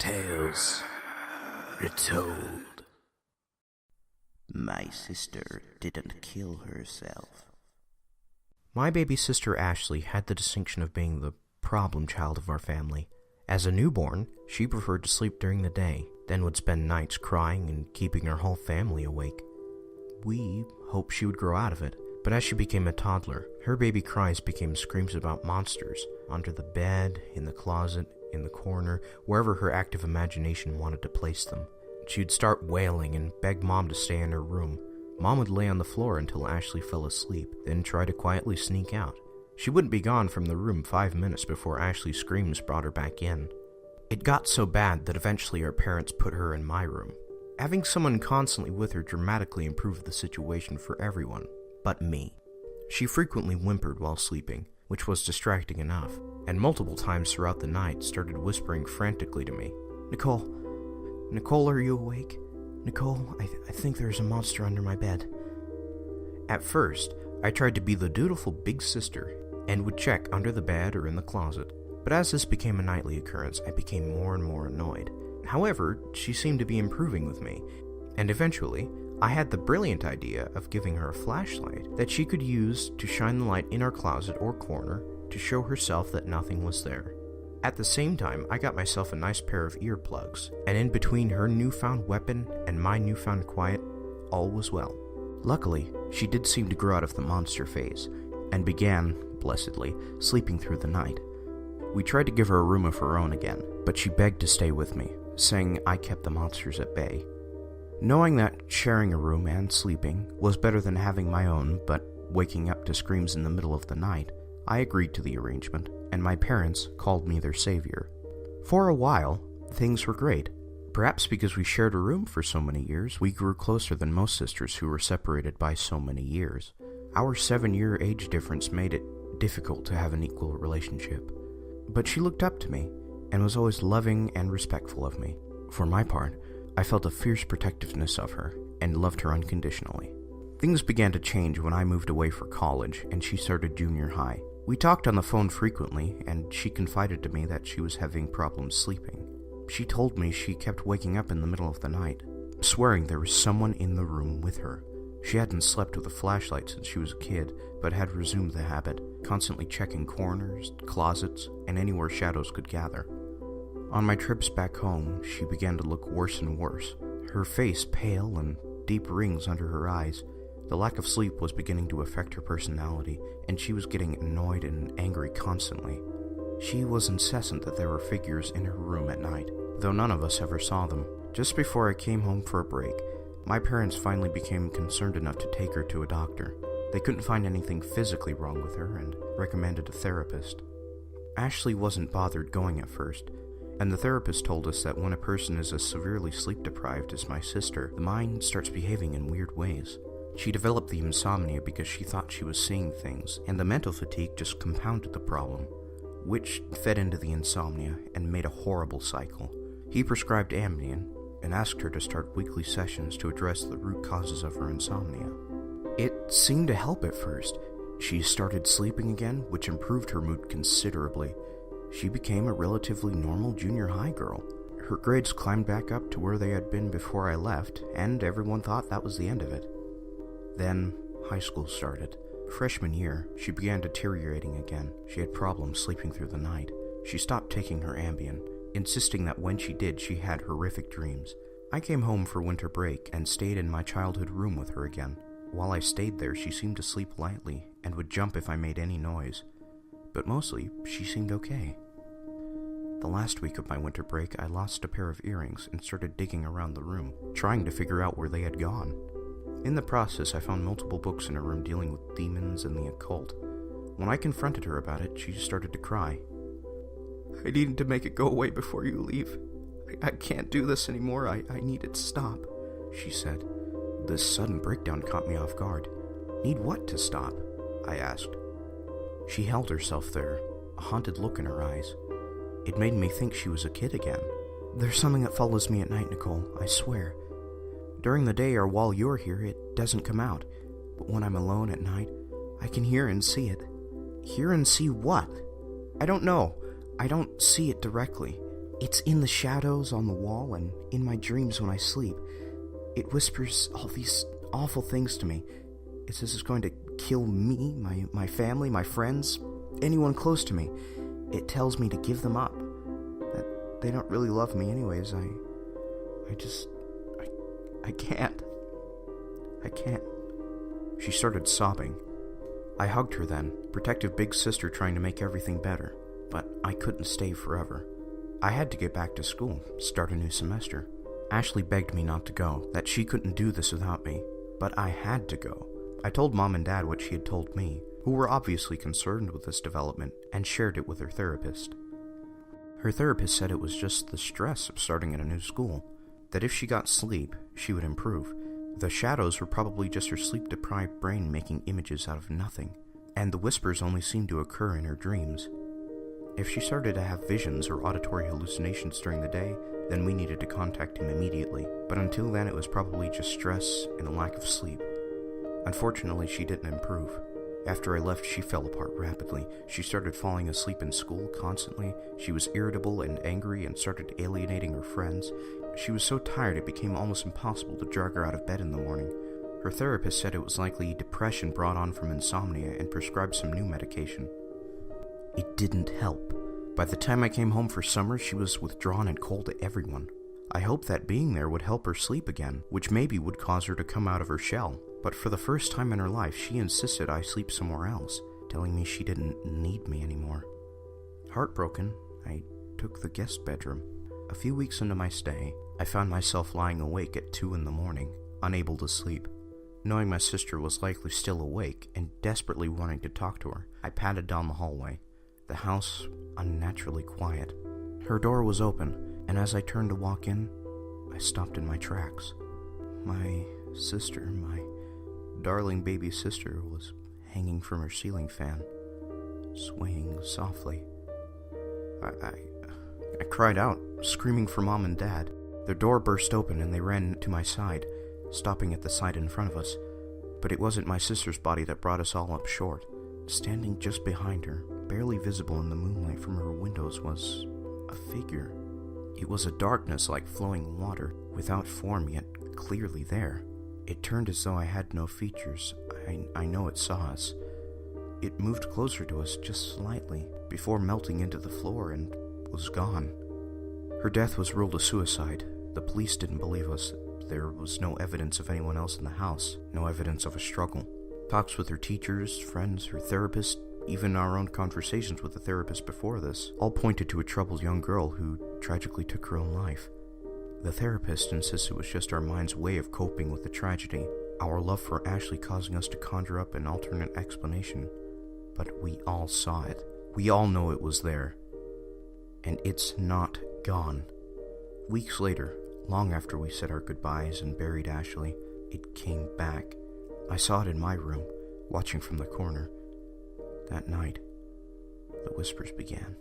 Tales retold. My sister didn't kill herself. My baby sister Ashley had the distinction of being the problem child of our family. As a newborn, she preferred to sleep during the day, then would spend nights crying and keeping her whole family awake. We hoped she would grow out of it, but as she became a toddler, her baby cries became screams about monsters, under the bed, in the closet, in the corner, wherever her active imagination wanted to place them. She'd start wailing and beg Mom to stay in her room. Mom would lay on the floor until Ashley fell asleep, then try to quietly sneak out. She wouldn't be gone from the room 5 minutes before Ashley's screams brought her back in. It got so bad that eventually her parents put her in my room. Having someone constantly with her dramatically improved the situation for everyone, but me. She frequently whimpered while sleeping, which was distracting enough, and multiple times throughout the night started whispering frantically to me, Nicole, are you awake? Nicole, I think there's a monster under my bed." At first, I tried to be the dutiful big sister and would check under the bed or in the closet, but as this became a nightly occurrence, I became more and more annoyed. However, she seemed to be improving with me, and eventually, I had the brilliant idea of giving her a flashlight that she could use to shine the light in our closet or corner to show herself that nothing was there. At the same time, I got myself a nice pair of earplugs, and in between her newfound weapon and my newfound quiet, all was well. Luckily, she did seem to grow out of the monster phase, and began, blessedly, sleeping through the night. We tried to give her a room of her own again, but she begged to stay with me, saying I kept the monsters at bay. Knowing that sharing a room and sleeping was better than having my own, but waking up to screams in the middle of the night, I agreed to the arrangement, and my parents called me their savior. For a while, things were great. Perhaps because we shared a room for so many years, we grew closer than most sisters who were separated by so many years. Our 7-year age difference made it difficult to have an equal relationship. But she looked up to me, and was always loving and respectful of me. For my part, I felt a fierce protectiveness of her, and loved her unconditionally. Things began to change when I moved away for college, and she started junior high. We talked on the phone frequently, and she confided to me that she was having problems sleeping. She told me she kept waking up in the middle of the night, swearing there was someone in the room with her. She hadn't slept with a flashlight since she was a kid, but had resumed the habit, constantly checking corners, closets, and anywhere shadows could gather. On my trips back home, she began to look worse and worse, her face pale and deep rings under her eyes. The lack of sleep was beginning to affect her personality, and she was getting annoyed and angry constantly. She was incessant that there were figures in her room at night, though none of us ever saw them. Just before I came home for a break, my parents finally became concerned enough to take her to a doctor. They couldn't find anything physically wrong with her and recommended a therapist. Ashley wasn't bothered going at first, and the therapist told us that when a person is as severely sleep-deprived as my sister, the mind starts behaving in weird ways. She developed the insomnia because she thought she was seeing things, and the mental fatigue just compounded the problem, which fed into the insomnia and made a horrible cycle. He prescribed Ambien and asked her to start weekly sessions to address the root causes of her insomnia. It seemed to help at first. She started sleeping again, which improved her mood considerably. She became a relatively normal junior high girl. Her grades climbed back up to where they had been before I left, and everyone thought that was the end of it. Then, high school started. Freshman year, she began deteriorating again. She had problems sleeping through the night. She stopped taking her Ambien, insisting that when she did, she had horrific dreams. I came home for winter break and stayed in my childhood room with her again. While I stayed there, she seemed to sleep lightly and would jump if I made any noise. But mostly, she seemed okay. The last week of my winter break, I lost a pair of earrings and started digging around the room, trying to figure out where they had gone. In the process, I found multiple books in her room dealing with demons and the occult. When I confronted her about it, she started to cry. "I needed to make it go away before you leave. I can't do this anymore. I need it to stop," she said. This sudden breakdown caught me off guard. "Need what to stop?" I asked. She held herself there, a haunted look in her eyes. It made me think she was a kid again. "There's something that follows me at night, Nicole, I swear. During the day or while you're here, it doesn't come out. But when I'm alone at night, I can hear and see it." "Hear and see what?" "I don't know. I don't see it directly. It's in the shadows on the wall and in my dreams when I sleep. It whispers all these awful things to me. It says it's going to kill me, my family, my friends, anyone close to me. It tells me to give them up. That they don't really love me anyways. I can't. I can't. She started sobbing. I hugged her then, protective big sister trying to make everything better. But I couldn't stay forever. I had to get back to school, start a new semester. Ashley begged me not to go, that she couldn't do this without me. But I had to go. I told Mom and Dad what she had told me, who were obviously concerned with this development, and shared it with her therapist. Her therapist said it was just the stress of starting at a new school, that if she got sleep, she would improve. The shadows were probably just her sleep-deprived brain making images out of nothing, and the whispers only seemed to occur in her dreams. If she started to have visions or auditory hallucinations during the day, then we needed to contact him immediately, but until then it was probably just stress and a lack of sleep. Unfortunately, she didn't improve. After I left, she fell apart rapidly. She started falling asleep in school constantly. She was irritable and angry and started alienating her friends. She was so tired it became almost impossible to drag her out of bed in the morning. Her therapist said it was likely depression brought on from insomnia and prescribed some new medication. It didn't help. By the time I came home for summer, she was withdrawn and cold to everyone. I hoped that being there would help her sleep again, which maybe would cause her to come out of her shell. But for the first time in her life, she insisted I sleep somewhere else, telling me she didn't need me anymore. Heartbroken, I took the guest bedroom. A few weeks into my stay, I found myself lying awake at 2 a.m, unable to sleep. Knowing my sister was likely still awake and desperately wanting to talk to her, I padded down the hallway. The house unnaturally quiet. Her door was open, and as I turned to walk in, I stopped in my tracks. My sister, my darling baby sister, was hanging from her ceiling fan, swaying softly. I cried out, screaming for Mom and Dad. Their door burst open and they ran to my side, stopping at the side in front of us. But it wasn't my sister's body that brought us all up short. Standing just behind her, barely visible in the moonlight from her windows, was a figure. It was a darkness like flowing water, without form yet clearly there. It turned as though I had no features. I know it saw us. It moved closer to us just slightly, before melting into the floor and was gone. Her death was ruled a suicide. The police didn't believe us. There was no evidence of anyone else in the house, no evidence of a struggle. Talks with her teachers, friends, her therapist, even our own conversations with the therapist before this, all pointed to a troubled young girl who tragically took her own life. The therapist insists it was just our mind's way of coping with the tragedy, our love for Ashley causing us to conjure up an alternate explanation. But we all saw it. We all know it was there. And it's not gone. Weeks later, long after we said our goodbyes and buried Ashley, it came back. I saw it in my room, watching from the corner. That night, the whispers began.